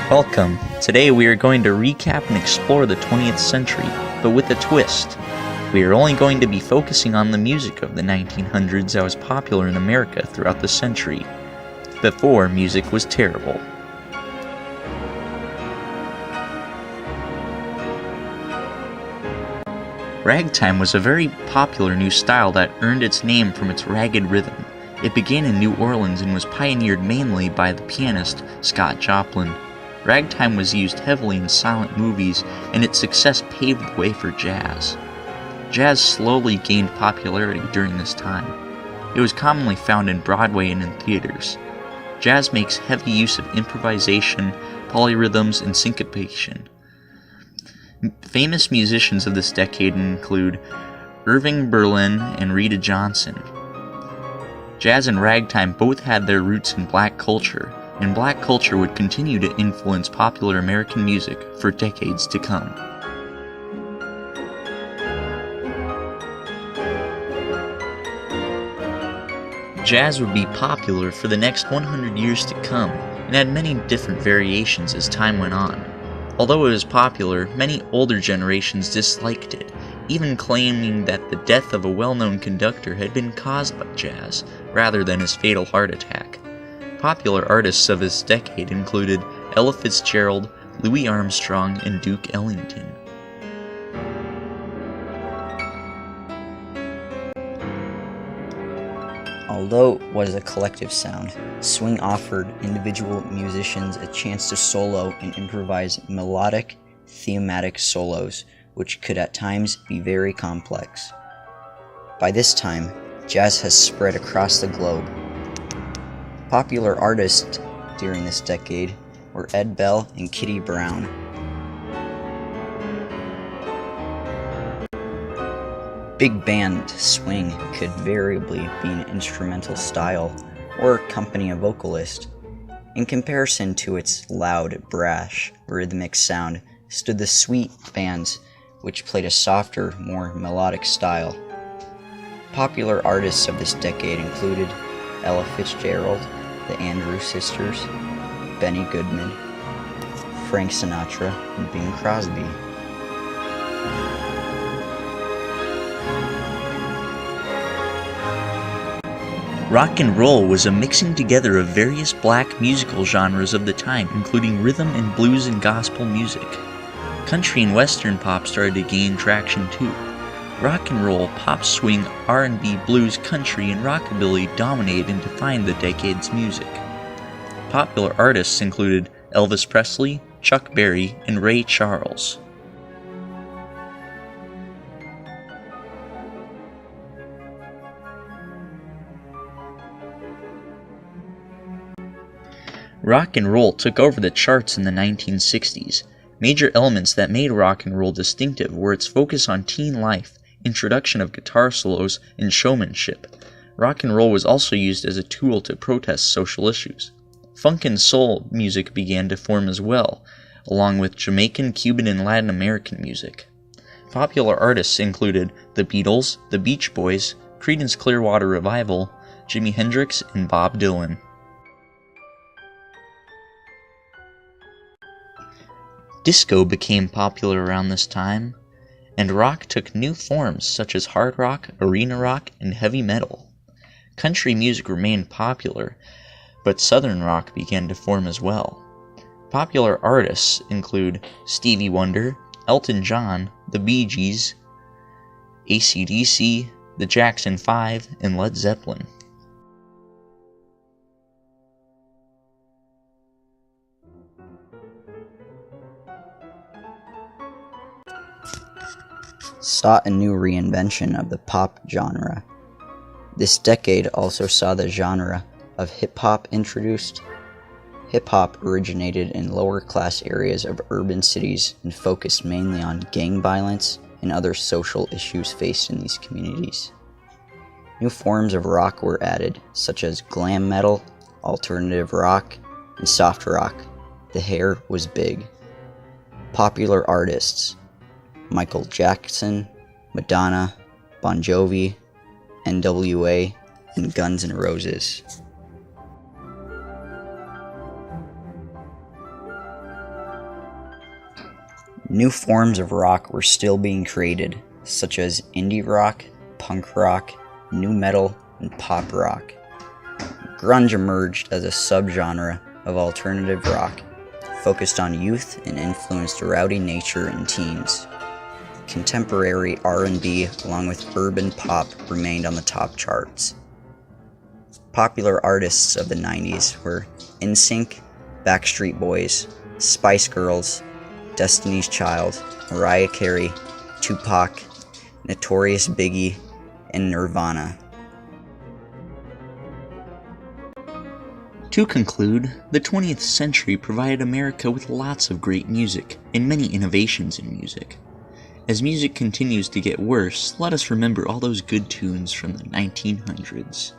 Welcome. Today we are going to recap and explore the 20th century, but with a twist. We are only going to be focusing on the music of the 1900s that was popular in America throughout the century, before music was terrible. Ragtime was a very popular new style that earned its name from its ragged rhythm. It began in New Orleans and was pioneered mainly by the pianist Scott Joplin. Ragtime was used heavily in silent movies, and its success paved the way for jazz. Jazz slowly gained popularity during this time. It was commonly found in Broadway and in theaters. Jazz makes heavy use of improvisation, polyrhythms, and syncopation. Famous musicians of this decade include Irving Berlin and Rita Johnson. Jazz and ragtime both had their roots in black culture, and black culture would continue to influence popular American music for decades to come. Jazz would be popular for the next 100 years to come, and had many different variations as time went on. Although it was popular, many older generations disliked it, even claiming that the death of a well-known conductor had been caused by jazz, rather than his fatal heart attack. Popular artists of this decade included Ella Fitzgerald, Louis Armstrong, and Duke Ellington. Although it was a collective sound, swing offered individual musicians a chance to solo and improvise melodic, thematic solos, which could at times be very complex. By this time, jazz has spread across the globe. Popular artists during this decade were Ed Bell and Kitty Brown. Big band swing could variably be an instrumental style or accompany a vocalist. In comparison to its loud, brash, rhythmic sound stood the sweet bands, which played a softer, more melodic style. Popular artists of this decade included Ella Fitzgerald, the Andrews Sisters, Benny Goodman, Frank Sinatra, and Bing Crosby. Rock and roll was a mixing together of various black musical genres of the time, including rhythm and blues and gospel music. Country and western pop started to gain traction too. Rock and roll, pop, swing, R&B, blues, country, and rockabilly dominated and defined the decade's music. Popular artists included Elvis Presley, Chuck Berry, and Ray Charles. Rock and roll took over the charts in the 1960s. Major elements that made rock and roll distinctive were its focus on teen life, introduction of guitar solos, and showmanship. Rock and roll was also used as a tool to protest social issues. Funk and soul music began to form as well, along with Jamaican, Cuban, and Latin American music. Popular artists included the Beatles, the Beach Boys, Creedence Clearwater Revival, Jimi Hendrix, and Bob Dylan. Disco became popular around this time, and rock took new forms such as hard rock, arena rock, and heavy metal. Country music remained popular, but southern rock began to form as well. Popular artists include Stevie Wonder, Elton John, the Bee Gees, AC/DC, the Jackson 5, and Led Zeppelin. Sought a new reinvention of the pop genre. This decade also saw the genre of hip-hop introduced. Hip-hop originated in lower-class areas of urban cities and focused mainly on gang violence and other social issues faced in these communities. New forms of rock were added, such as glam metal, alternative rock, and soft rock. The hair was big. Popular artists: Michael Jackson, Madonna, Bon Jovi, NWA, and Guns N' Roses. New forms of rock were still being created, such as indie rock, punk rock, nu metal, and pop rock. Grunge emerged as a subgenre of alternative rock, focused on youth and influenced rowdy nature in teens. Contemporary R&B along with urban pop remained on the top charts. Popular artists of the 90s were NSYNC, Backstreet Boys, Spice Girls, Destiny's Child, Mariah Carey, Tupac, Notorious Biggie, and Nirvana. To conclude, the 20th century provided America with lots of great music and many innovations in music. As music continues to get worse, let us remember all those good tunes from the 1900s.